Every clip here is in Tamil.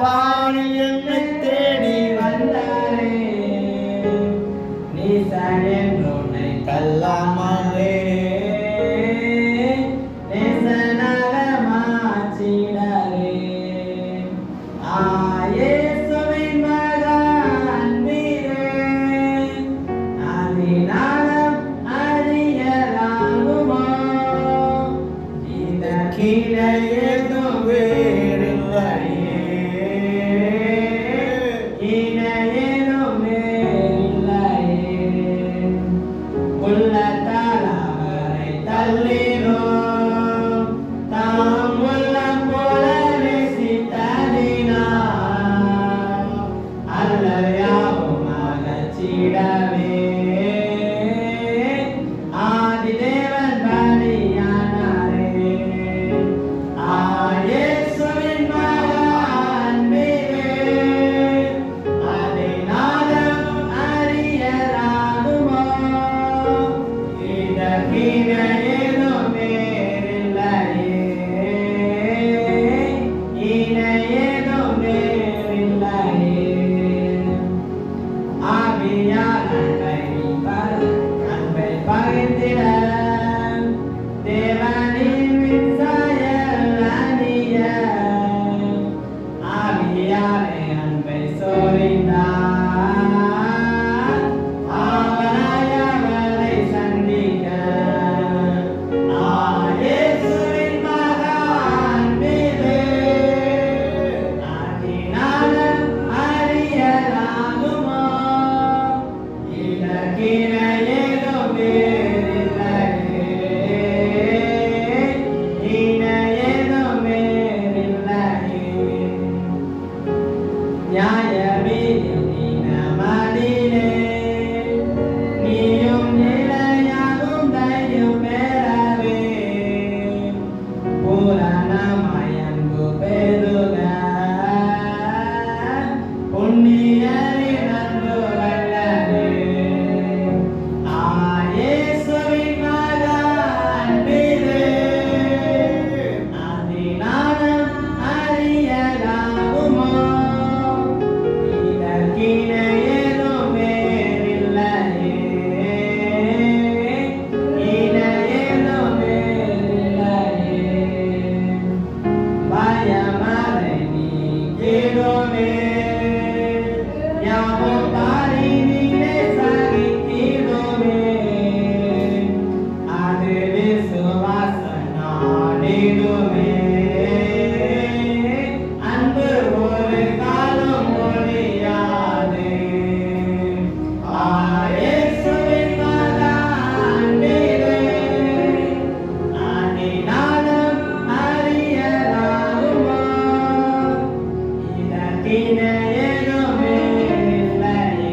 பாணி என்னை தேடி வந்தாரே நீசன் என்றுன்னை கல்லாமலே நேசனாக மாற்றினாரே இயேசுவின் மகன் நீரே அதினாலும் அறியலாகுமோ இதற்கிலே ஏதும் வேறில்லையே இணையேதும் வேறில்லையே உள்ளத்தால் அவரை தள்ளினோம் தாம் உள்ளம் போல நேசித்ததினால் அல்லையாவும் அகற்றிடவே ஆதிதேவன் பலியானாரே இயேசுவின் மகன் நீரே அதினாலும் அறியலாகுமோ இதற்கிலே ஏதும் வேறில்லையே இணையேதும் வேறில்லையே ஆவியால் அன்பை பகிர்ந்திட தேவனின் சாயல் அணிய ஆவியாலே அன்பை சொரிந்தார் ஆவலாய் அவளை சந்திக்க இயேசுவின் மகன் நீரே அதினாலும் அறியலாகுமோ இதற்கிலே ஏதும் வேறில்லையே இணையேதும் வேறில்லையே நியாயமீதினமதிலே நீயும் நிலையாகும் தைரியம் பெறவே பூரணமாய் அன்பு பெருக புண்ணியரின் அன்பு வல்லவே இயேசுவின் மகன் நீரே அதினாலும் அறியலாகுமோ இதற்கிலே ஏதும் வேறில்லையே இணையேதும் வேறில்லையே பயமதை நீக்கிடுமே யாவும் பாரினிலே சகித்திடுமே அது விசுவாச நாடிடுமே அன்பு ஒரு காலம் ஒழியாது இயேசுவின் மகன் நீரே அதினாலும் அறியலாகுமோ இதற்கிலே ஏதும் வேறில்லையே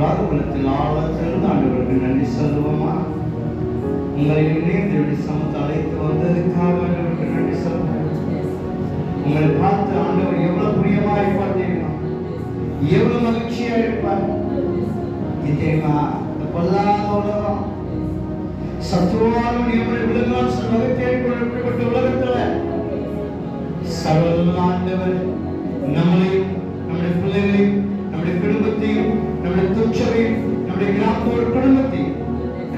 பொல்லாத குணத்தில் ஆழத்திலிருந்து ஆண்டவருக்கு நன்றி சொல்லுவோமா? உங்களை தேவனுடைய சமூகத்தை அழைத்து வந்ததுக்காக ஆண்டவருக்கு நன்றி சொல்லுவோம். உங்களை பார்த்து ஆண்டவர் எவ்வளவு பிரியமா இருப்பார் தெரியுமா? எவ்வளவு மகிழ்ச்சியா இருப்பார் தெரியுமா? இந்த பொல்லாத உலகம் சத்துருவாலும் எவ்வளவு விலங்கால் வகுத்தேற்பட்ட உலகத்துல சர்வ ஆண்டவர் நம்மளையும் நம்முடைய பிள்ளைகளையும் நம்முடைய குடும்பத்தையும் நம்முடைய துச்சரையும் நம்முடைய கிராமத்தோட குடும்பத்தையும்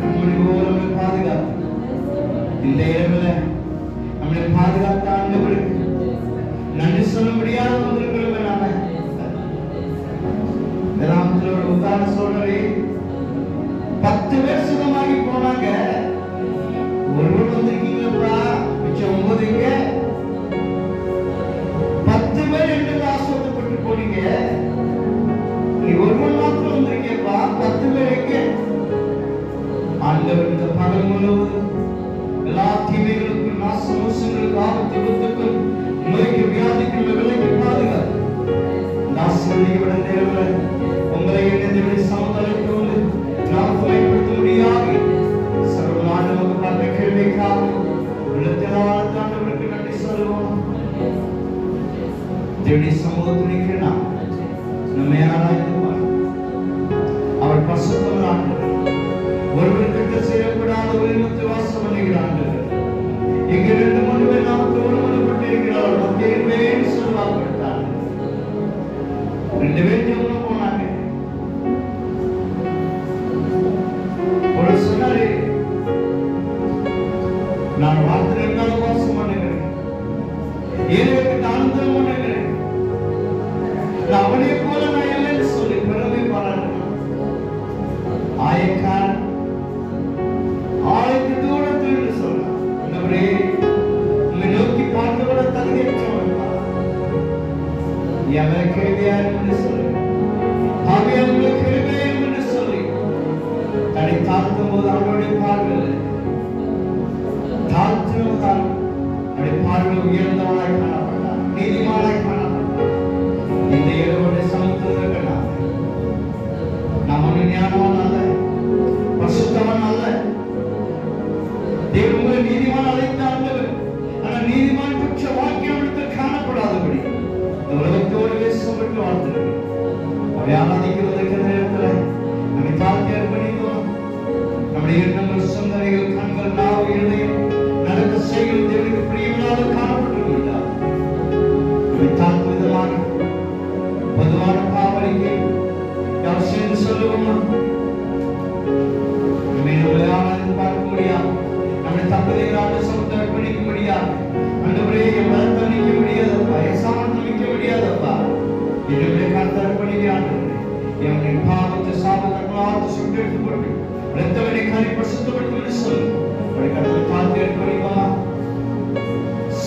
நம்மை பாதுகாத்து இந்த இடத்துல நம்மளை பாதுகாத்த ஆண்டவருக்கு நன்றி சொல்ல முடியாத வந்திருக்கிறோம். நாம கிராமத்தில் ஒரு உதாரணம் சொல்றேன். 10 பேர் சுகமாகி போனாங்க. ஒருவர் வந்திருக்கீங்களா? மிச்சம் 9 இங்க. 10 பேர் என்று ஆசோதப்பட்டு போனீங்க. நீ ஒருவர் மாத்திரம் வந்திருக்கேப்பா. 10 பேர் எங்க? ஆண்டவர் இந்த பகல் முழுவதும் எல்லா தீமைகளுக்கும் நாசமோசங்களுக்கு ஆபத்து விபத்துக்கும் நோய்க்கு வியாதிக்கு விலைக்கு பாதுகாத்து நாசமதிக்கப்பட நேரத்தில் உங்களை என்னை சமதளித்து வந்து நாம் பயன்படுத்த முடியாது. சர்வமான நமக்கு பார்த்த கேள்விக்காக உள்ளத்திலான ஆண்டவருக்கு நன்றி சொல்லுவோம். தேவனுடைய சமூகத்திற்கு நாம் நம்மை ஆராய்ந்து அவர் பசுத்தம் ஆண்டவர் ஒருவருக்கு செய்யப்படாத உரிமத்தை வாசம் பண்ணுகிறார்கள். இங்கு 2 மனுவை நாம் தோழப்பட்டிருக்கிறார்கள். மத்தியில் சொல்வார்கள். 2 பேர் ஜெபம் போனாங்க. ஒரு சொன்னாரு, நான் வார்த்தை 2 வாசம் பண்ணுகிறேன். ஏழைக்கு தாழ்ந்தம் பண்ணுகிறேன். அவனை போல நான் இல்லைன்னு சொல்லி பெருமை பாராட்டினான். ஆயக்காரன் ஆளுக்கு தூரத்தில் சொல்றான். உங்களை நோக்கி பார்த்துவிட தகுதியற்றவன் எவரை கிருபையார் என்று சொல்லி அவங்களுக்கு கிருபையும் என்று சொல்லி தன்னை தாழ்த்தும் போது அவனுடைய பார்வையில் தாழ்த்தினதால் அவருடைய பார்வையில் உயர்ந்தவனாய் காணப்பட்டார், நீதிமானாய் காணப்பட்டார். இந்த ஏழுடைய சமத்துவம் நம்ம ஞானவன் அல்ல, பசுத்தவன் அல்ல. தேவன் உங்களை நீதிமான் அழைத்த ஆண்டவர். ஆனால் நீதிமான் குற்ற வாக்கியம் காணப்படாதபடி இந்த உலகத்தோடு வேசப்பட்டு வாழ்ந்திருக்கிறார். அவை ஆராதிக்கிறதுக்கு நேரத்தில் நம்மை தாழ்த்தி அர்ப்பணித்தோம். நம்முடைய எண்ணங்கள், சிந்தனைகள், கண்கள், நாவு, இருதயம், நடக்க செய்கள் தேவனுக்கு பிரியமில்லாத காணப்பட்டிருக்கிறார். நம்மை தாழ்த்து விதமாக பொதுவான பாவரிக்கை யார் சேர்ந்து சொல்லுவோமா? பார்க்க முடியாது. நம்முடைய தப்பதைகளாக சமத்தை அர்ப்பணிக்க முடியாது. அந்தவரே என் பலத்தை நிற்க முடியாதப்பா, என் சாமத்தை நிற்க முடியாதப்பா. என்னுடைய கருத்தை அர்ப்பணிக்கிறான். என்னுடைய பாவத்தை சாபத்தை சுட்டு போட்டு ரத்தவனை கழிப்ப சுத்தப்படுத்த சொல்லு. அவருடைய கடலை தாழ்த்தி அர்ப்பணிப்பா.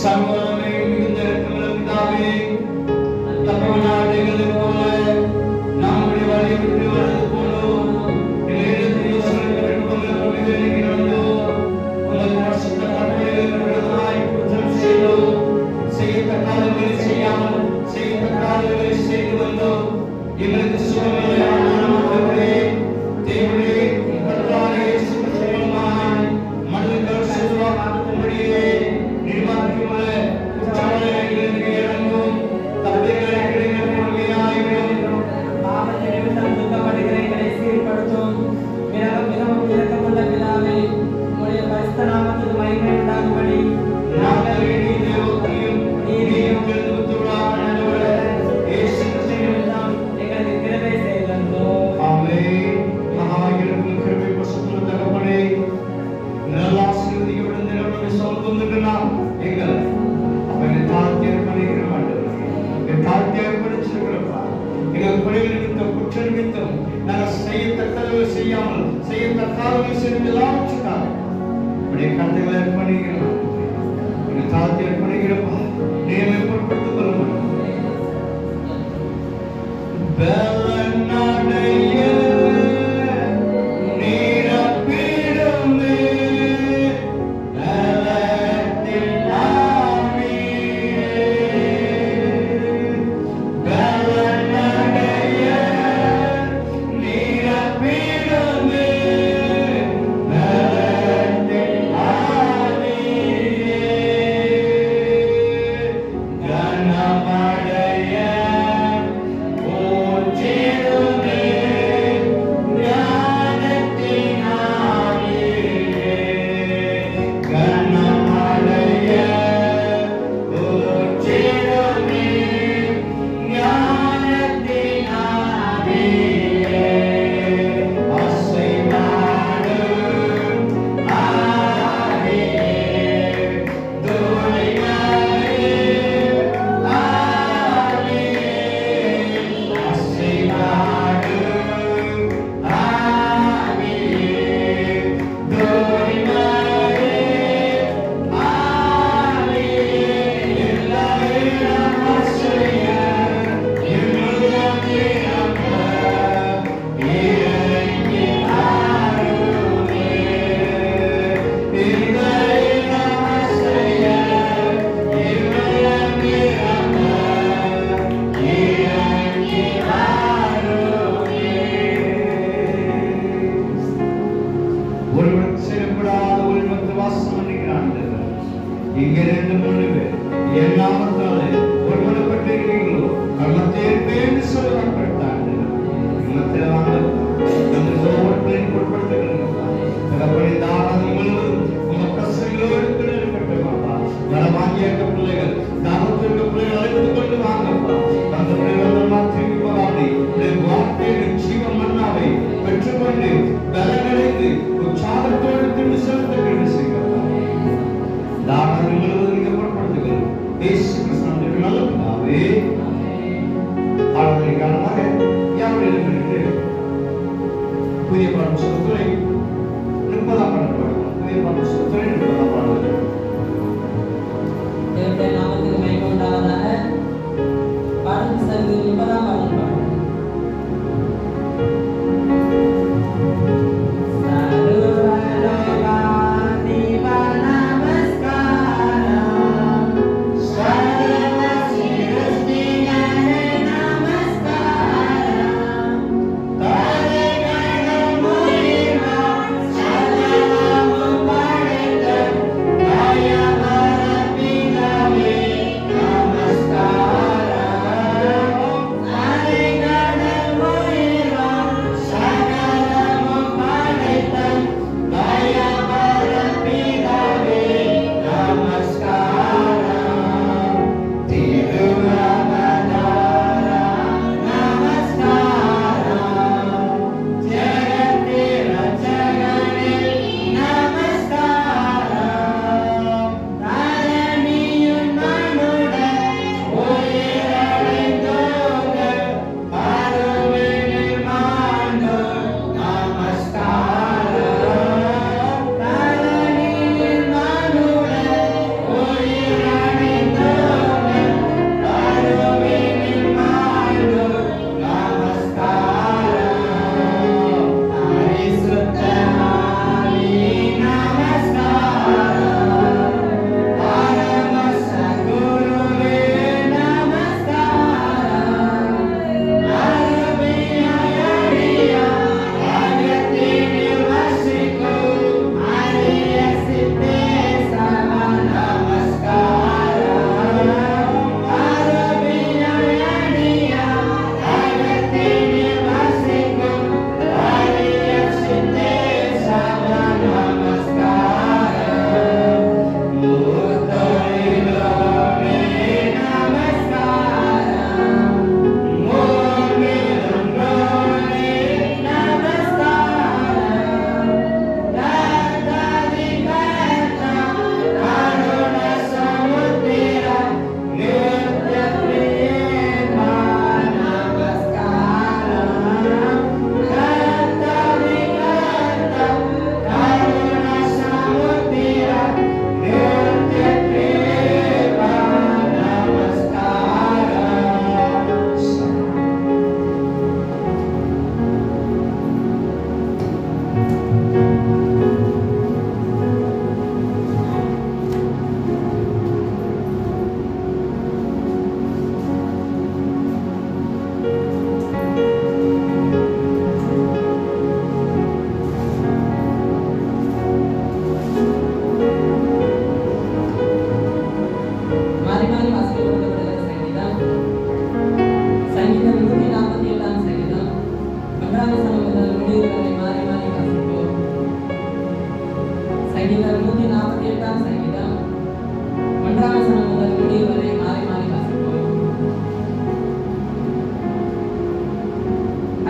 சர்வமே மிகுந்த பிதாவே, தப்பவனாடைகளை போல நம்முடைய வழியை விட்டு வருவது போலும் எங்களுக்கு சுகமில்லையான தேவனே மனிதர்கள் செல்வாக்கும்படியே நிர்வாகிக்குள்ள உற்சாகங்களுக்கு இறங்கும் தந்தைகளை கிடைக்கும் பாவத்தை நிமித்தம் துக்கப்படுகிற எங்களை சீர்படுத்தும். மிகவும் இறக்கமுள்ள பிதாவே, உங்களுடைய பரிசுத்த நாமத்துக்கு மகிமை உண்டாகும்படி நாங்கள் வேண்டிய தேவத்தையும் நீதியையும் செய்யத்தக்காரர்கள் செஞ்செல்லாம் கண்டைகளை அர்ப்பணிக்கிறோம். தாழ்த்தி அர்ப்பணிக்கிறப்பா, நீரை பொருட்படுத்திக் கொள்ள மாட்டோம். நீர புதிய பாடல் புத்தகத்துறை 30ஆம் பாடல் பாடுவோம். புதிய பாடல் புத்தகத்துறை 30ஆம் பாடல். தேவனுடைய நாமத்துக்கு மகிமை உண்டாவதாக. பாடல் புத்தகத்தில் 30ஆம் பாடல் பாடுவோம்.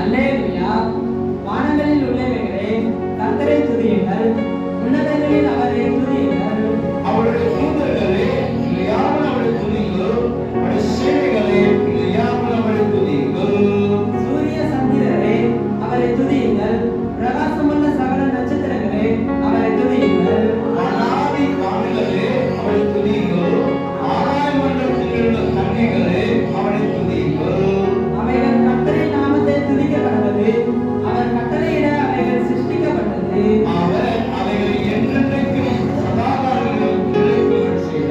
அல்லேலூயா. வானங்களில் உள்ளவைகளே கர்த்தரை துதியுங்கள், உன்னதங்களில் அவரை துதியுங்கள். அவருடைய தூதர்களே இல்லையாமல் அவரை துதியுங்கள், அவருடைய சேனைகளே இல்லையாமல் அவரை துதியுங்கள். சூரிய சந்திரரே அவரை துதியுங்கள், பிரகாசமுள்ள சகல நட்சத்திரங்களே அவரை துதியுங்கள். அநாதி வானிகளே அவரை துதியுங்கள், ஆகாய மண்டலத்தில் உள்ள கன்னிகளே அவரை துதியுங்கள். அவைகள் கர்த்தரின் நாமத்தை துதிக்கப்படுவது, அவர் கட்டளையிட அவைகள் சிருஷ்டிக்கப்பட்டது. அவர் அவைகளை என்றென்றைக்கும் சதாகாலங்களில் நிலைக்கும்படி செய்தார்.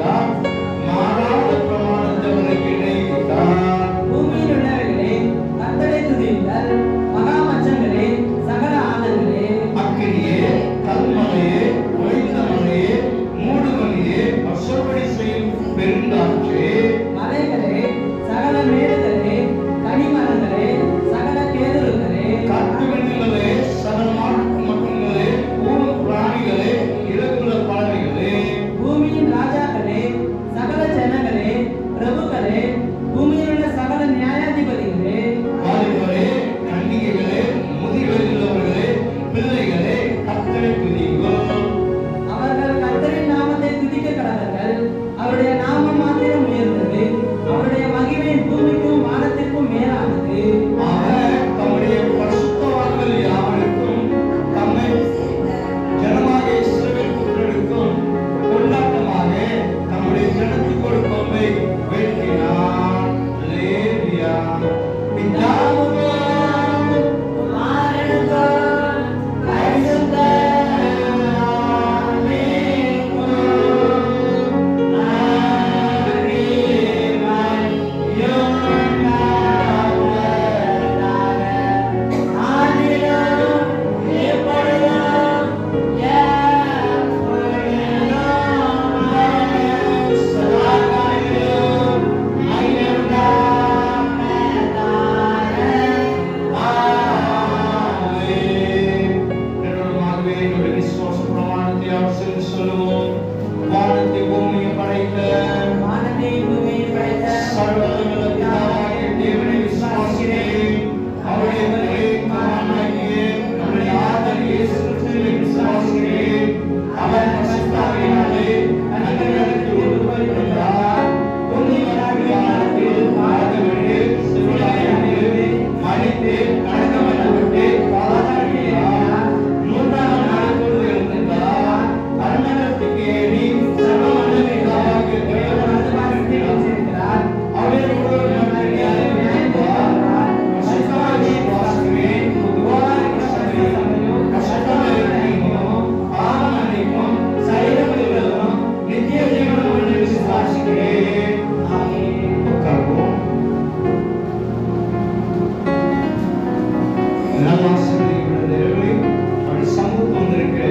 நல்ல ஆசீர்வதிக்கிற நேரங்களையும் அப்படி சமூகத்து வந்திருக்கிற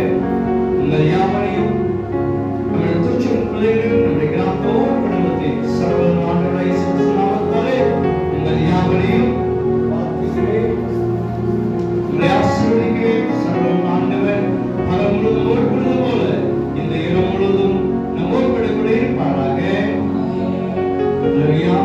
உங்கள் யாவரையும் நம்முடைய திருச்செந்தூர் பிள்ளைகளையும் நம்முடைய கிராமத்தோடு குடும்பத்தை சர்வ ஆண்டவராகிய இயேசு கிறிஸ்து நாமத்தாலே உங்கள் யாவரையும் வாழ்த்துகிறேன். உங்களை ஆசீர்வதிக்கிறேன். சர்வ ஆண்டவர் பகல் முழுவதும் ஓடுவது போல இந்த இரவு முழுவதும் நம்மோடு கூட இருப்பாராக. அல்லேலூயா.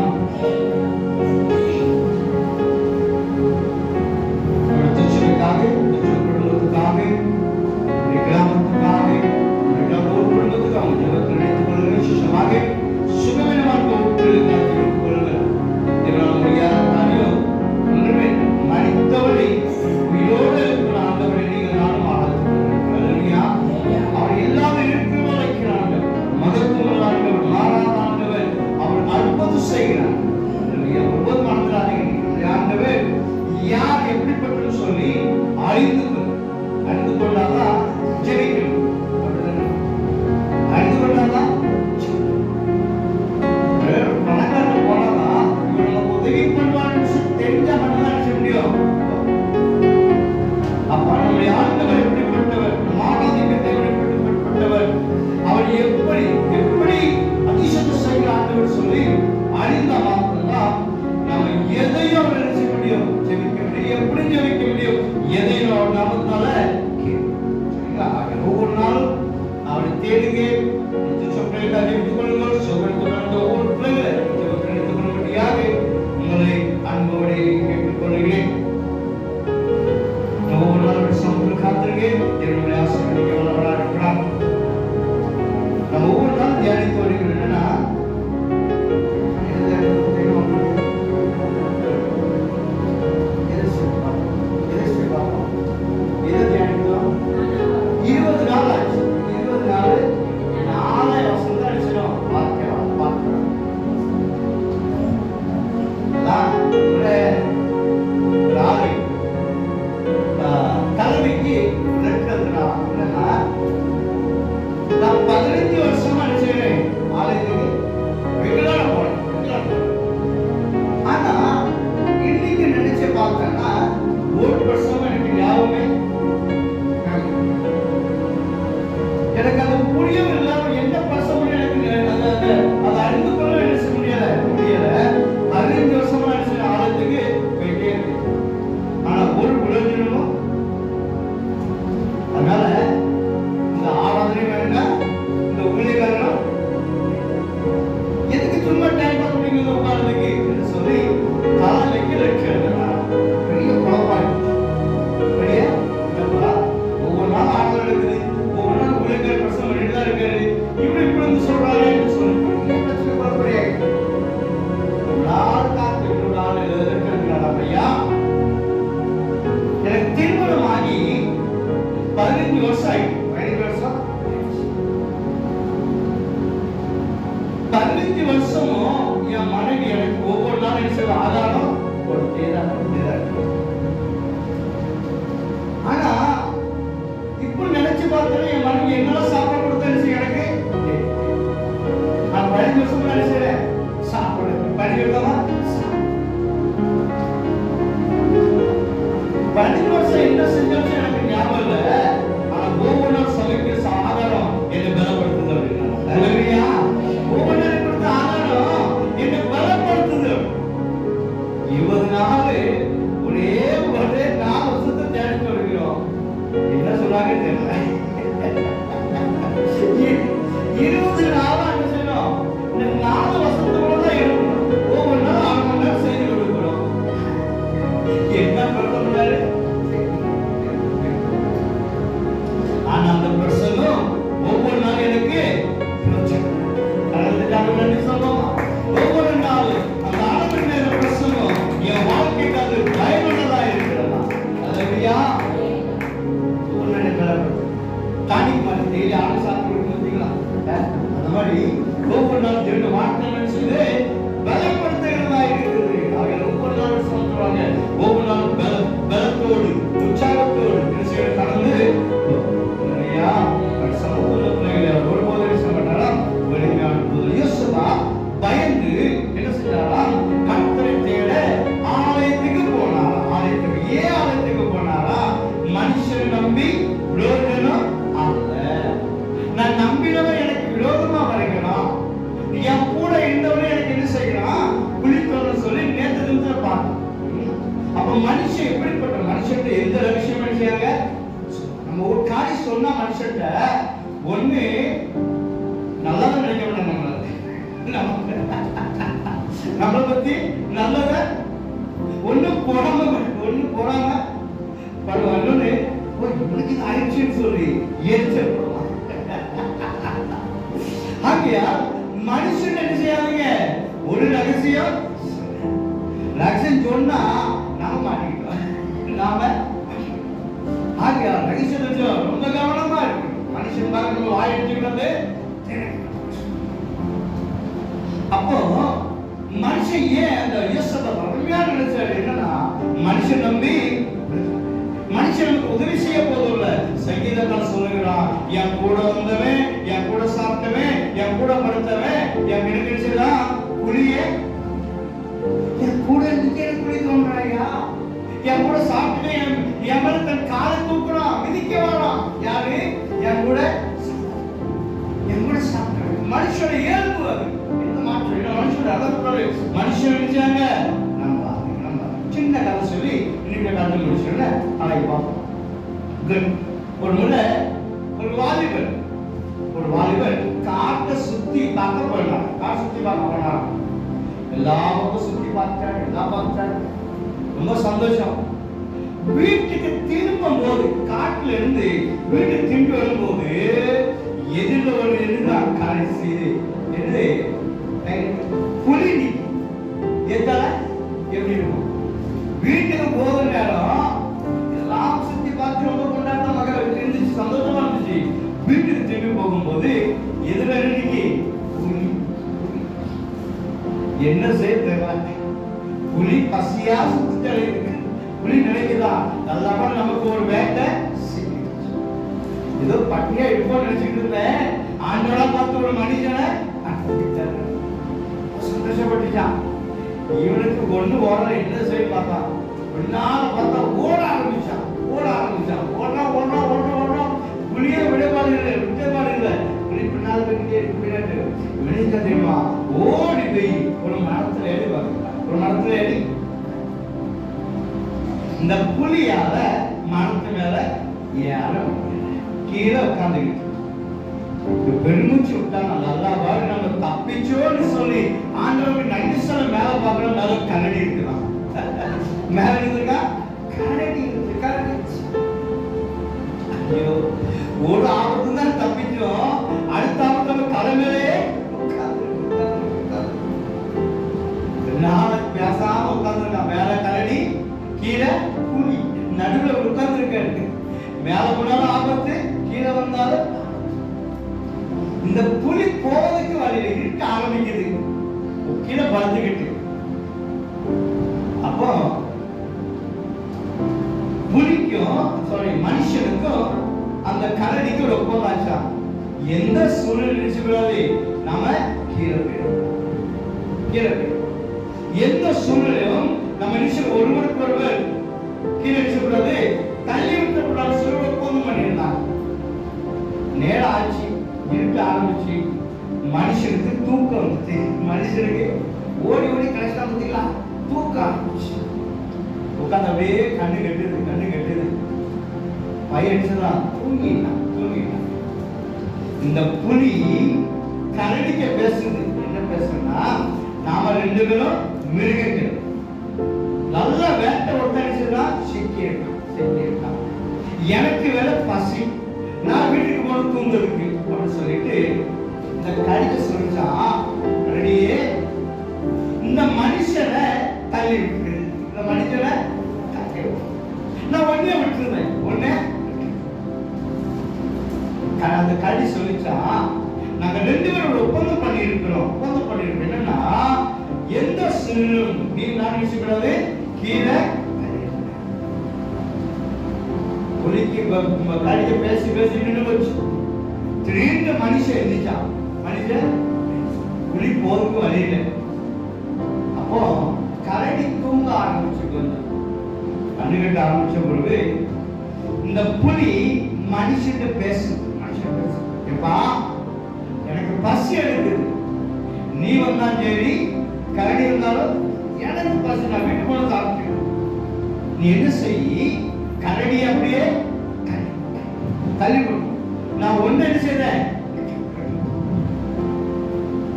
யார் எப்படிப்பட்டு சொல்லி அறிந்து கொண்டாதான் ஜெயிக்கணும். அறிந்து கொண்டாதான் பணக்காரன் போனாதான் இவங்க உதவி பண்ணுவான்னு தெரிஞ்ச மட்டும்தான் செய்ய முடியும். அப்ப நம்முடைய ஆண்டவர் எப்படிப்பட்டவர், ஆராதிக்கத்தை எப்படிப்பட்டவர், அவர் எப்படி எப்படி அதிசயத்தை செய்கிற ஆண்டவர் சொல்லி அறிந்த மாத்திரம்தான் நம்ம எதையும் நினைச்ச முடியும், ஜெயிக்க முடியும். எப்படி ஜெயிக்க முடியும்? எதையும் நாமத்தால ஒவ்வொரு நாளும் அவரை தேடுங்க. ஜெபித்துக் கொள்ளுங்கள். சுகப்படுத்த ஒவ்வொரு பிள்ளைகளை எடுத்துக் கொள்ளும்படியாக உங்களை அன்போடு கேட்டுக்கொள்கிறேன். ஒவ்வொரு நாளும் சமூக காத்திருங்க. என்னுடைய ஆசீர்வதிக்க வல்லவராக இருக்கிறார். நம்ம ஒவ்வொரு நாள் தியானித்து வருகிறோம். என்னன்னா மனுஷன்ட்ட ஒண்ணு நல்லதை நினைக்க வேண்டாம். நம்மளை பத்தி நல்லத ஒண்ணு போடாம படுவாங்க. இவனுக்கு இது ஆயிடுச்சுன்னு சொல்லி எரிச்சல் போடுவாங்க. ஆகையா மனுஷன் என்ன செய்யாதீங்க, ஒரு ரகசியம் சொன்னா நாம மாட்டிக்கிட்டோம். ஆகையா ரகசியத்தை ரொம்ப கவனமா இருக்கு. மனுஷன் பாருங்க வாய் எடுத்துக்கிறது. அப்போ மனுஷன் ஏன் அந்த யோசனை அருமையா நினைச்சாரு, என்னன்னா மனுஷன் நம்பி மனுஷனுக்கு உதவி செய்ய போதில்ல. சங்கீதக்காரன் சொல்லுகிறான், என் கூட வந்தவன், என் கூட சாப்பிட்டவன், என் கூட படுத்தவன், என் கிடைச்சிதான் புலியே என் கூட இருந்துட்டு எனக்கு புலி தோன்றாயா, என் கூட சாப்பிட்டவன் என் மேல தன் காலை தூக்குறான், மிதிக்க வரான். யாரு? என் கூட சாப்பிட்டவன். மனுஷோட இயல்பு அது. எந்த மாற்றம் மனுஷோட அழகு. மனுஷன் நினைச்சாங்க நம்ம சின்ன கதை சொல்லி இன்னைக்கு கதை முடிச்சுல நாளைக்கு பார்ப்போம். ஒரு முறை ஒரு வாலிபர் காட்டை சுத்தி பார்க்க போனார். எல்லா பக்கம் சுத்தி பார்த்தாரு. ரொம்ப சந்தோஷம். வீட்டுக்கு திரும்பும் போது, காட்டுல இருந்து வீட்டுக்கு திரும்பி வரும்போது எதிரில் ஒரு எதிர்தான் கடைசி புலி. எத்தால எப்படி இருக்கும்? வீட்டுக்கு போகிற நேரம் எல்லாம் சுத்தி பார்த்து ரொம்ப கொண்டாட்டம் மகள் இருந்துச்சு, சந்தோஷமா இருந்துச்சு. வீட்டுக்கு திரும்பி போகும்போது எதிர இன்னைக்கு என்ன செய்ய தெரியல. புலி பசியா சுத்தி புலி நினைக்குதா நல்லா நமக்கு ஒரு வேட்டை ஏதோ பட்டியா இருப்போம் நினைச்சுட்டு இருந்தேன். ஆண்டோட பார்த்து ஒரு மனுஷனை சந்தோஷப்பட்டுச்சான். இவனுக்கு ஒண்ணு ஓடுற என்ன செய்ய பார்த்தான். பார்த்தா ஓட ஆரம்பிச்சான். புளிய விடபாடு இல்லை. புலி பின்னால் விளைக்க தெரியுமா? ஓடி போய் ஒரு மரத்துல ஏறி இந்த புலியால மரத்து மேல ஏற கீழே உட்காந்துக்கிட்டு பெருமூச்சு விட்டாங்க. நல்லா பாரு, நம்ம தப்பிச்சோன்னு சொல்லி ஆண்டவருக்கு நன்றி சொல்ல மேல பாக்குறோம். மேல கரடி இருக்குதான். மேல இருக்கா கரடி ஐயோ, ஒரு ஆபத்து தான் தப்பிச்சோம். அடுத்த ஆபத்து நம்ம தலைமையிலே பேசாம உட்கார்ந்துருக்கா. மேல கரடி, கீழே புலி, நடுவுல உட்கார்ந்து இருக்காரு. மேல போனாலும் ஆபத்து, கீழே வந்தாலும். இந்த புலி போவதுக்கு வழியில இருக்க ஆரம்பிக்குது. கீழே பறந்துகிட்டு. அப்போ மனுஷனுக்கும் அந்த கரடிக்கு ஒரு ஒப்பந்தம் ஆச்சா. எந்த சூழ்நிலை நினைச்சுக்கூடாது நாம கீழே போயிடும். எந்த சூழ்நிலையும் நம்ம மனுஷன் ஒருவருக்கு ஒருவர் கீழே நினைச்சுக்கூடாது, தள்ளி விட்டக்கூடாது சொல்லி ஒப்பந்தம் பண்ணியிருந்தாங்க. நேரம் ஆச்சு, இருக்க ஆரம்பிச்சு, மனுஷனுக்கு தூக்கம் வந்துச்சு. மனுஷனுக்கு ஓடி கடைசியா பார்த்தீங்களா தூக்கம் ஆரம்பிச்சு. உட்காந்து அப்படியே கண்ணு கட்டுது. பயிற்சிதான் தூங்கிட்டான். இந்த புலி கரடிக்க பேசுது. என்ன பேசுனா, நாம ரெண்டு பேரும் மிருகங்கள், நல்ல வேட்டை ஒட்டடிச்சுன்னா சிக்கிட்டான். எனக்கு வேலை பசி, நான் வீட்டுக்கு போன தூங்குறதுக்கு அப்படின்னு சொல்லிட்டு இந்த கடித சொல்லிச்சா, ரெடியே இந்த மனுஷனை தள்ளி விட்டு, நான் ஒன்னே விட்டுருந்தேன். அந்த கடி சொல்லிச்சா, நாங்க ரெண்டு பேரும் ஒப்பந்தம் பண்ணி இருக்கிறோம். என்னன்னா, எந்த சூழ்நிலும் நீ நான் நினைச்சுக்கூடாது கீழே புலிக்கு கடிக்க பேசி நின்று வச்சு. திடீர்னு மனுஷன் எழுதிச்சான். புலி போருக்கு வழியில. அப்போ கரடி தூங்க ஆரம்பிச்சு. கொஞ்சம் கண்ணுகட்ட ஆரம்பிச்ச பொழுது இந்த புலி மனுஷன் பேசு. எப்பா, எனக்கு பசி எடுக்குது, நீ வந்தாலும் சரி கரடி வந்தாலும் எனக்கு பசி, நான் வீட்டு போன சாப்பிட்டு. நீ என்ன செய்ய, கரடி அப்படியே தள்ளி கொடுக்கும். நான் ஒண்ணு என்ன செய்தேன்,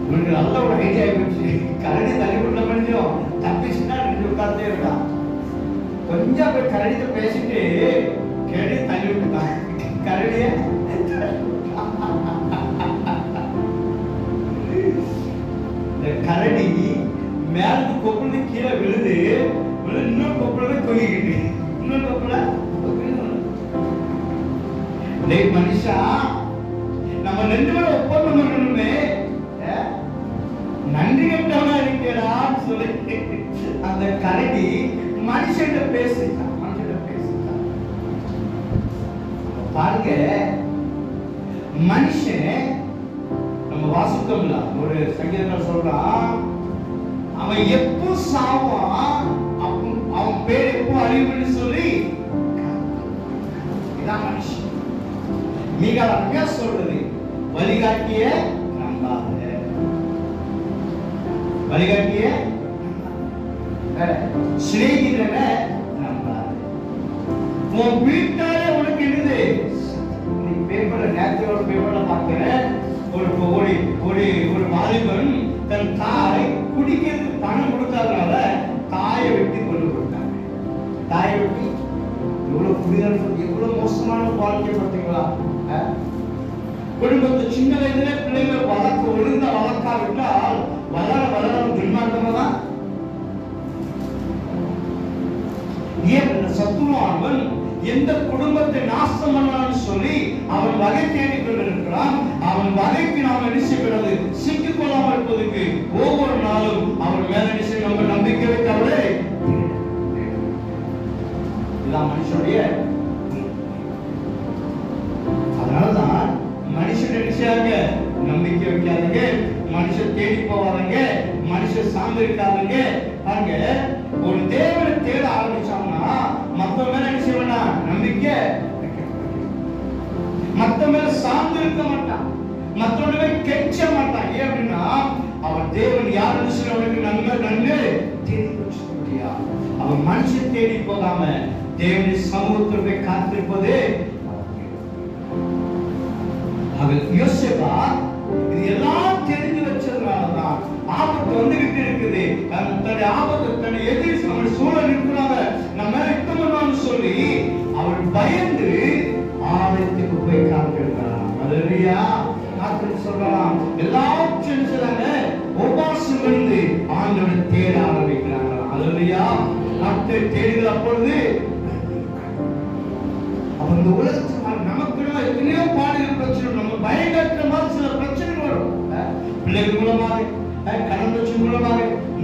உங்களுக்கு நல்ல ஒரு ஐடியா ஆயிடுச்சு. கரடி தள்ளி விட முடியும், தப்பிச்சுன்னா நின்று உட்கார்ந்தே இருக்கான். கொஞ்சம் போய் கரடித்த பேசிட்டு கரடி தள்ளி விட்டுட்டான். கரடிய கரடி மேல கொப்புளு கீழே விழுது, இன்னொரு கொப்புள தொங்கிக்கிட்டு, இன்னொரு கொப்புள மனுஷா நம்ம ரெண்டு பேரும் ஒப்பந்தம் பண்ணணுமே, நன்றி கட்டவனா இருக்கிறான்னு சொல்லி அந்த கரடி மனுஷன் பேசிட்டான். பாருங்க, மனுஷன் நம்ம வாசித்தோம்ல, ஒரு சங்கீதத்தில் சொல்றான், அவன் எப்போ சாவான், அவன் பேர் எப்போ அழிவுன்னு சொல்லி இதான் மனுஷன். மிக அழகா சொல்றது, வழிகாட்டிய நம்பாத, வழிகாட்டிய சிநேகிதனை நம்பாத. உன் வீட்டால உனக்கு என்னது, நீ பேப்பர்ல நேரத்தோட பேப்பர்ல பார்க்கிறேன், ஒரு வாலிபன் தன் தாய் குடிக்கிறதுக்கு பணம் கொடுத்ததுனால தாயை வெட்டி கொண்டு கொடுத்தாங்க. தாயை வெட்டி எவ்வளவு குடிகள், எவ்வளவு மோசமான வாழ்க்கை பார்த்தீங்களா? குடும்பத்தை சின்ன வயதுல பிள்ளைங்களை ஒழுங்கா வளர்க்காவிட்டால் வளர துன்மார்க்கமா தான். ஏன் சத்துருவானவன் எந்த குடும்பத்தை நாசம் பண்ணான்னு சொல்லி அவன் வகை தேடி கொண்டிருக்கிறான். அவன் வகைக்கு நாம் என்ன செய்கிறது, சிக்கிக் கொள்ளாமல் இருப்பதற்கு ஒவ்வொரு நாளும் அவன் மேல நம்ம நம்பிக்கை வைத்தவரே. இதுதான் மனுஷனுடைய. அதனாலதான் மனுஷன் நினைச்சாங்க, நம்பிக்கை வைக்காதீங்க, மனுஷன் தேடி போவாதீங்க, மனுஷன் சார்ந்து இருக்காதீங்க. பாருங்க, ஒரு தேவனை தேட ஆரம்பிச்சாங்கன்னா மத்த மேல என்ன செய்வனா, நம்பிக்கை, மத்த மேல சார்ந்து இருக்க மாட்டான், மற்றவனுமே கெஞ்ச மாட்டான். ஏன் அப்படின்னா அவன் தேவன் யாருன்னு சொல்லி அவனுக்கு நன்மை தேடி வச்சுக்க முடியாது. அவன் மனுஷன் தேடி போகாம தேவனின் சமூகத்தில் போய் காத்திருப்பதே. அவன் யோசேப்பா இது எல்லாம் தெரிஞ்சு வச்சதுனாலதான் ஆபத்து வந்துகிட்டு இருக்குது. தன்னுடைய ஆபத்து தன்னை எதிரி அவன் சூழல் இருக்கிறாங்க, நம்ம யுத்தம் பண்ணுவான்னு சொல்லி அவன் பயந்து ஆலயத்துக்கு போய் காத்திருக்கிறான். அல்லேலூயா, காத்திரு சொல்றான். எல்லாத்தையும் செய்றாங்க, உபவாசம் இருந்து ஆண்டவரை தேட ஆரம்பிக்கிறாங்க. அல்லேலூயா, கர்த்தரை தேடுகிற பொழுது அவன் இந்த உலகத்தில் நமக்கு எத்தனையோ பாடுகள் பிரச்சனை, நம்ம பயங்கரமான சில பிரச்சனைகள் வரும். பிள்ளைகள் மூலமாக, கடன் பிரச்சனை மூலமாக,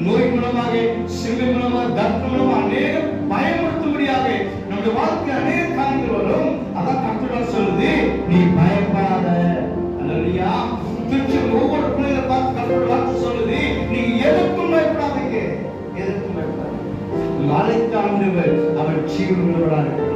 நோய் மூலமாக, சிறுமை மூலமாக, கர்ப்பம் மூலமாக அநேக பயமுறுத்தும்படியாக நம்முடைய வாழ்க்கை அநேக காரியங்கள் வரும். அதான் கர்த்தர் சொல்லுது, நீ பயப்படாத. அல்லேலூயா, திருச்சி ஒவ்வொரு பிள்ளைகளை பார்த்து கர்த்தர் வார்த்தை சொல்லுது, நீங்க எதற்கும் பயப்படாதீங்க, எதற்கும் பயப்படாதீங்க. உங்க அழைத்த ஆண்டவர் அவர் ஜீவனுள்ளவராக இருக்கிறார்.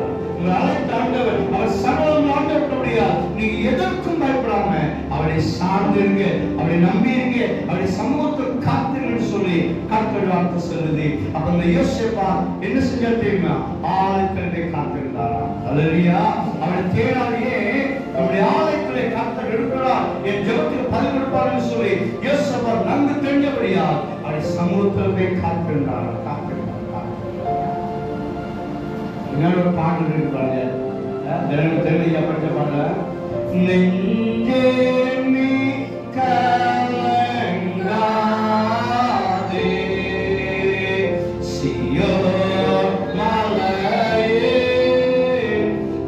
அழைத்த ஆண்டவர் அவர் சகலம் ஆண்டவருடைய, நீங்க எதற்கும் பயப்படாம அவரை சார்ந்திருங்க, அவரை நம்பிருங்க, அவரை சமூகத்தில் காத்திருங்கன்னு சொல்லி கர்த்தர் வார்த்தை சொல்லுது. அப்ப அந்த யோசேப்பா என்ன செஞ்சா தெரியுமா, ஆலயத்திலே காத்திருந்தாரா. அல்லேலூயா, அவரை தேடாதையே நம்முடைய ஆலயத்திலே கர்த்தர் இருக்கிறார், என் ஜெபத்தில் பதில் கொடுப்பார்னு சொல்லி யோசேப்பா நன்கு தெரிஞ்சபடியா அவரை சமூகத்தில் போய் காத்திருந்தாரா. இன்னொரு பாடல் இருக்கு பாருங்க, தெரியல படிச்ச பாடல், நெஞ்சே நீ கலங்காதே, சீயோன் மலையே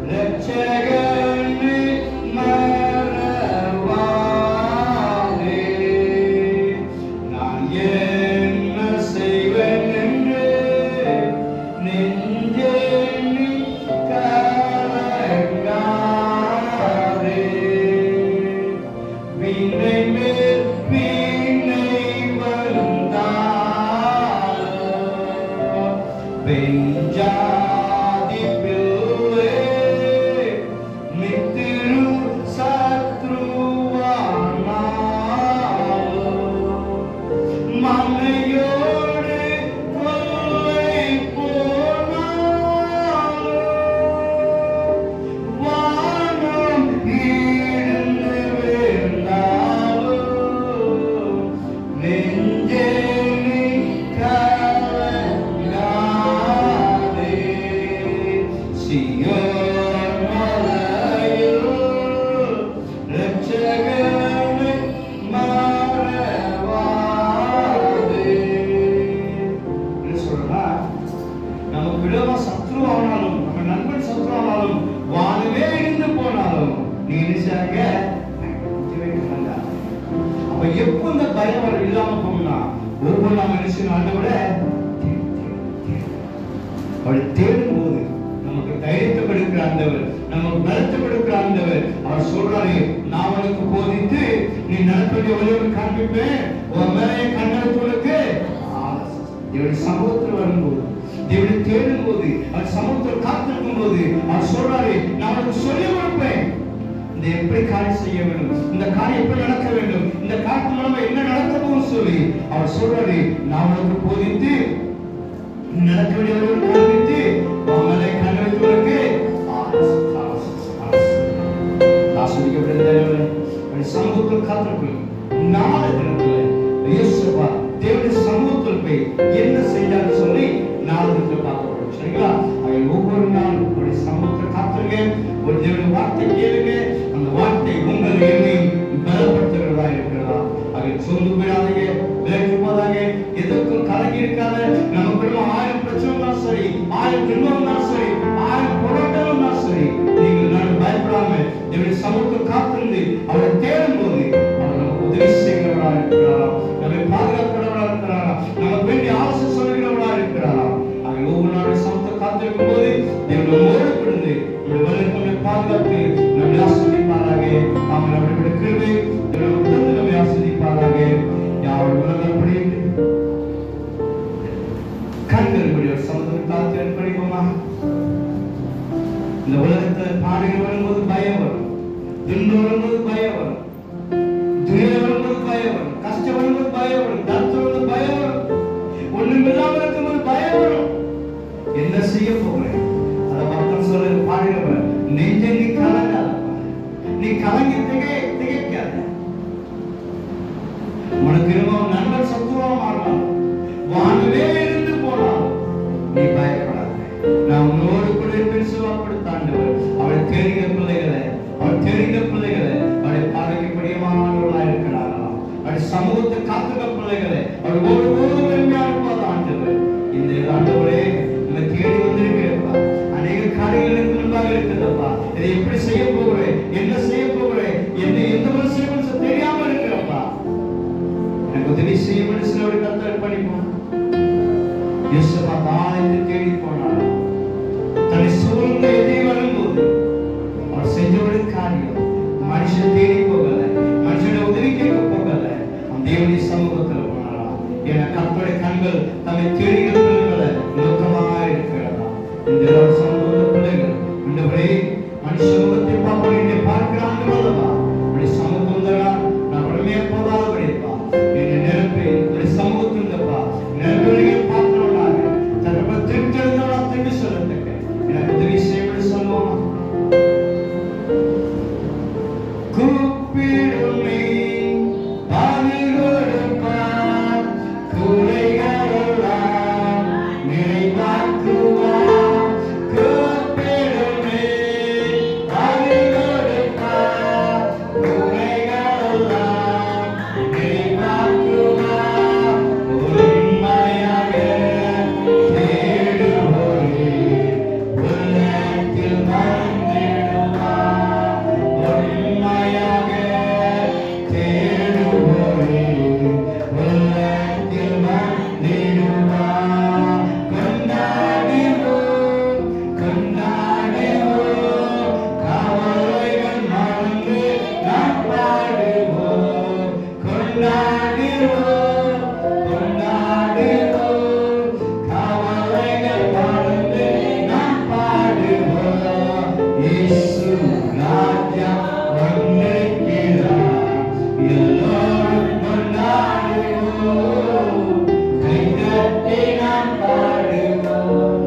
இரட்சகனை மறவாதே, நான் என்ன செய்வேன் என்று நெஞ்சே சீயோன் மலையில் இரட்சகனை மறவாதே. என்ன சொல்றா? நமக்கு விரோதமா சத்ரு ஆனாலும், நம்ம நண்பன் சத்ரு ஆனாலும், வானமே இடிந்து போனாலும் நீ நினைச்சாங்க அப்ப எப்போ இந்த பயம் வர இல்லாம போனா ஒவ்வொரு நாம நினைச்சு ஆண்டவரை அவரை தேடும் போது நமக்கு தைரியத்தை கொடுக்கிற ஆண்டவர், நமக்கு பலத்தை கொடுக்கிற ஆண்டவர். அவர் சொல்றாரு, நான் உனக்கு போதித்து நீ நடப்பதை வழியோடு காண்பிப்பேன், உன் மேலே கண்ணெடுத்து தேவனுடைய சமூகத்தில் வரும்போது, தேவனை தேடும் போது, அவர் சமூகத்தில் காத்திருக்கும் போது அவர் சொல்றாரு, நான் உனக்கு சொல்லிக் கொடுப்பேன் இந்த எப்படி காரியம் செய்ய வேண்டும், இந்த காரியம் எப்படி நடக்க வேண்டும், இந்த காரியத்து மூலமா என்ன நடக்க போகும் சொல்லி அவர் சொல்றாரு, நான் உனக்கு போதித்து நடக்க வேண்டியவர்கள் காண்பித்து உங்களை கண்டறிவதற்கு சமூகத்தில் காத்திருக்கும் நாலு தினத்துல இயேசுவா தேவனுடைய சமூகத்தில் போய் என்ன செய்தான்னு சொல்லி நாலு தினத்துல பார்க்கப்படும். சரிங்களா? ஒவ்வொரு நாளும் உங்களுடைய சமூகத்தில் காத்திருங்க, ஒரு தேவனுடைய வார்த்தை கேளுங்க. அந்த வார்த்தை உங்கள் எண்ணையும் பலப்படுத்துகிறதா இருக்கிறதா? அதில் சோர்ந்து போயிடாதீங்க, விலகி போதாங்க, எதற்கும் கலங்கி இருக்காத. நமக்கு 1000 பிரச்சனை தான் சரி, 1000 துன்பம் தான் சரி, 1000 போராட்டம் தான் சரி, நீங்கள் நான் பயப்படாம தேவனுடைய சமூகத்தில் காத்திருந்து அவரை தேடும் போது அவர் நமக்கு உதவி செய்கிறவரா இருக்கிறாரா, நம்மை பாதுகாக்கிறவரா இருக்கிறாரா, நமக்கு வேண்டிய ஆலோசனை சொல்லுகிறவரா இருக்கிறாரா. அவன் ஒவ்வொரு நாளும் சமூகத்தை காத்திருக்கும் போது தேவனை ஓடப்படுது நம்முடைய வல்லமை பாதுகாத்து நம்மை ஆசீர்வதிப்பாராக. அவன் நம்முடைய கிருபை நம்மை ஆசீர்வதிப்பாராக. யாரும் உலகப்படி கண்கள் படி ஒரு சமூகத்தை காத்து ஏற்படுமா. இந்த உலகத்தில் பாடுகள் வரும்போது பயம் வரும், துன்பம் வரும்போது பயம் வரும், துயரம் வரும்போது பயம் வரும், கஷ்டம் வரும்போது பயம் வரும், தர்த்தம் வரும்போது பயம் வரும், ஒண்ணுமில்லாமல் இருக்கும்போது பயம் வரும். என்ன செய்ய போகிறேன்? அதை மக்கள் சொல்ல பாடுகிறவர், நெஞ்சை நீ கலங்காத, நீ கலங்கி திகைக்காத. உனக்கு இருவன் நண்பர் சத்துருவா மாறலாம், வானவே இருந்து போனால் நீ பயப்படாத, நான் உன்னோடு கூட இருப்பேன் சொல்வாப்படுத்தாண்டவர். அவள் தெரிந்த பிள்ளைகளை, அவள் தெரிந்த பிள்ளைகளை அவளை பாதைக்கு பிரியமானவர்களா இருக்கிறார்களாம். அவள் சமூகத்தை காத்துக்க பிள்ளைகளை அவள் ஒவ்வொரு பெருமையாக இருப்பாத ஆண்டவர். இந்த ஆண்டவரே நம்ம தேடி வந்திருக்கிறப்பா, அநேக காரியங்கள் எனக்கு முன்பாக இருக்குதப்பா, இதை எப்படி செய்ய போகிறேன், என்ன செய்ய போகிறேன், என்ன எந்த ஒரு செய்ய தெரியாம இருக்கிறப்பா, எனக்கு உதவி செய்ய மனுஷனோட கத்தர் படிப்போம். இயேசுவா தாயத்தை தேடி போனார். தன்னை சூழ்ந்த எதிரி வரும்போது அவர் செஞ்ச ஒரு காரியம், மனுஷன் தேடி போகல, மனுஷனுடைய உதவி கேட்க போகல, தேவனுடைய சமூகத்தில் போனாரா. என கர்த்தருடைய கண்கள் தம்மை தேடுகிற பிள்ளைகளை நோக்கமாக இருக்கிறதா. இந்த சமூக பிள்ளைகள் இந்த ஒரே மனுஷ முகத்தை பார்க்கிறாங்க அல்லவா, அப்படி சமூகம் தான் நான் உடனே போதாத படிப்பா, என்னை நிரப்பி ஒரு சமூகத்தில் இருந்தப்பா நிரம்பிய பார்க்கிறவனாக தன்னை திருத்தெழுந்தவனா திரும்பி சொல்லத்தக்க எனக்கு உதவி செய்ய சொல்லுவோமா. கூப்பிடுமே பதில் கொடுப்பார், குறைகளெல்லாம் நிறைவாக்குவார். கூப்பிடுமே பதில் கொடுப்பார், குறைகளெல்லாம் நிறைவாக்குவார். உண்மையாக தேடுவோரே உள்ளத்தில் வந்திடுவார். உண்மையாக தேடுவோரே உள்ளத்தில் வந்திடுவார். கொண்டாடுவோம், கொண்டாடுவோம், கவலைகள் மறந்து நாம் பாடுவோம். கொண்டாடுவோம், கொண்டாடுவோம், கவலைகள் மறந்து நாம் பாடுவோம். இயேசு ராஜா வந்திருக்கிறார், எல்லோரும் கொண்டாடுவோம், கைதட்டி நாம் பாடுவோம்.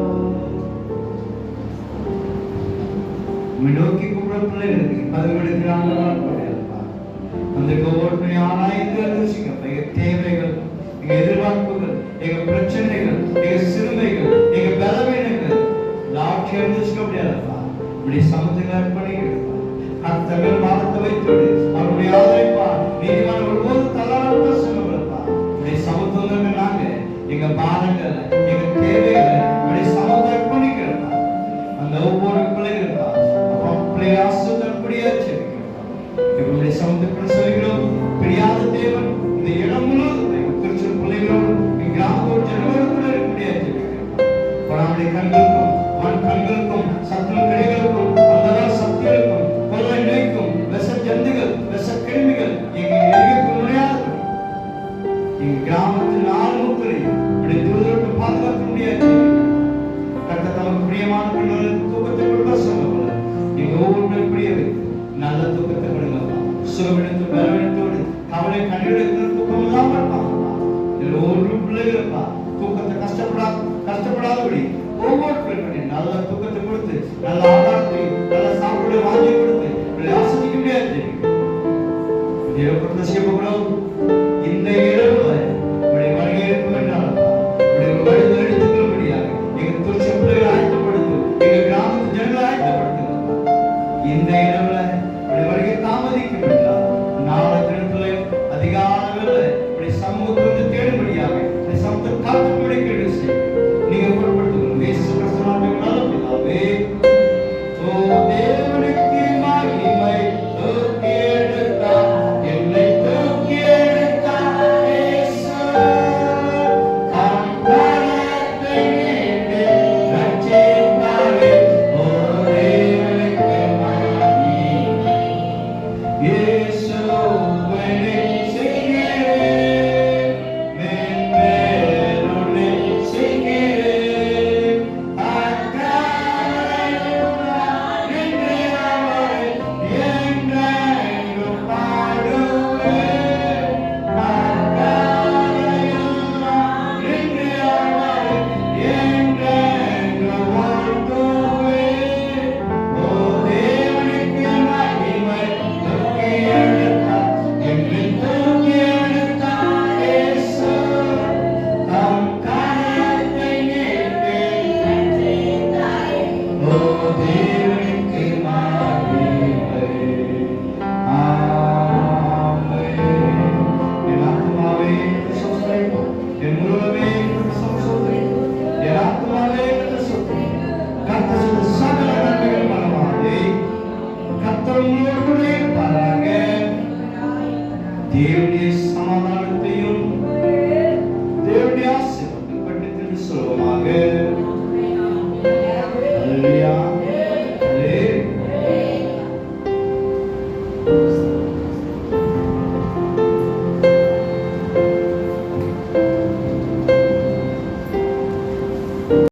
நோக்கி கூப்பிட பிள்ளைகளுக்கு பதில் அந்த ஒவ்வொரு ஆராய்ந்து அனுசிங்கப்பா, எங்க தேவைகள், எங்க எதிர்பார்ப்புகள், எங்க பிரச்சனைகள், எங்க சிறுமைகள், எங்க பலவீனங்கள் லாட்சி இருந்துச்சுக்க முடியாதப்பா. இப்படி சமத்துக்கு அர்ப்பணிக்கிறப்பா. கர்த்தர்கள் பாரத்தை வைத்தோடு அவருடைய ஆதரிப்பா நீதிமான ஒருபோது தள்ளாத சொல்லுங்களப்பா. இப்படி சமத்துவங்க நாங்க எங்க பாரங்களை எங்க தேவைகளை இப்படி சமத்தை அர்ப்பணிக்கிறப்பா. அந்த ஒவ்வொரு பிள்ளைகளுப்பா அப்பா பிள்ளைகளை ஆசிரியப்படியா வச்சிருக்கிறப்பா. இப்படி சமத்துக்கு சொல்லுகிறோம். பிரியாத தேவன் இந்த இடம் முழுவதும் திருச்சூர் பிள்ளைகளோடு கிராமத்தோடு ஜனங்களோடு கூட இருக்கக்கூடிய நம்முடைய கண்களுக்கும் வான் கண்களுக்கும் சத்துரு கிடைகளுக்கும் அந்த சக்திகளுக்கும் கொள்ளை நோய்க்கும் விஷ ஜந்துகள் விஷ கிருமிகள் எங்க எரிக்க முடியாது. எங்க கிராமத்தின் நாலு முக்களையும் இப்படி தூதரோடு பாதுகாக்க முடியாது. கர்த்தர் தமக்கு பிரியமான பிள்ளைகளுக்கு தூக்கத்தை கொடுக்க சொல்ல எங்க ஒவ்வொரு பிரியவை நல்ல தூக்கத்தை கொடுங்க. சுகவினத்து பலவினத்தோடு கவலை கண்ணீருக்கு தூக்கம் இல்லாம இருப்பாங்க. ஒவ்வொரு பிள்ளைகளுப்பா தூக்கத்தை கஷ்டப்படாதபடி ஒவ்வொரு பிள்ளைகளையும் நல்ல தூக்கத்தை கொடுத்து நல்ல ஆதாரத்தை நல்ல சாப்பிட வாங்கி கொடுத்து ஆசிரிக்க முடியாது. செய்யப்படுகிறோம். இந்த இரவுல உடைய வருகை இருக்கும் என்றால் உடைய வருகை எடுத்துக்கொள்ள முடியாது. எங்க துரிச பிள்ளைகளை ஆயத்தப்படுத்து, எங்க கிராமத்து ஜனங்களை ஆயத்தப்படுத்துங்க. இந்த இரவுல உடைய வருகை தாமதிக்கும் என்றால் நாளை தினத்துல அதிகாலையில உடைய சமூகத்தை வந்து தேடும்படியாக உடைய சமூகத்தை காத்துப்படி கேட்டு செய்யும். நீங்க பொருட்படுத்துங்க. இயேசு கிறிஸ்துவின் பிதாவே, ஓ தேவனுக்கு மகிமை. தூக்கி எடுத்தார் என்னை, தூக்கி எடுத்தார் இயேசு. கர்த்தரை நீட்டி ரட்சித்தாரே, ஓ தேவனுக்கு மகிமை. இயேசுவை நேசிக்கிறேன், மேன்மேலும் நேசிக்கிறேன். அக்கறையுள்ள நின்று அவரை என்றென்றும் பாடுவேன். அக்கறையுள்ள நின்று அவரை என்றென்றும் வாழ்த்துவேன். ஓ தேவனுக்கு மகிமை. தூக்கி எடுத்தார் என்னை, தூக்கி எடுத்தார் இயேசு. தம் கரத்தை நீட்டி ரட்சித்தாரே, ஓ தேவனுக்கு மகிமை. ஆமென். என் ஆத்துமாவே ஸ்தோத்திரி, என் முழுவதுமே ஸ்தோத்திரி, என் ஆத்துமாவே ஸ்தோத்திரி. கர்த்தர் செய்த சகல நன்மைகள் மறவாதே. கர்த்தர் உங்களோடு கூட இருப்பாராக. தேவனுடைய சமாதானத்தையும் தேவனுடைய ஆசீர்வாதத்தையும் பற்றி சொல்லுவோமாக.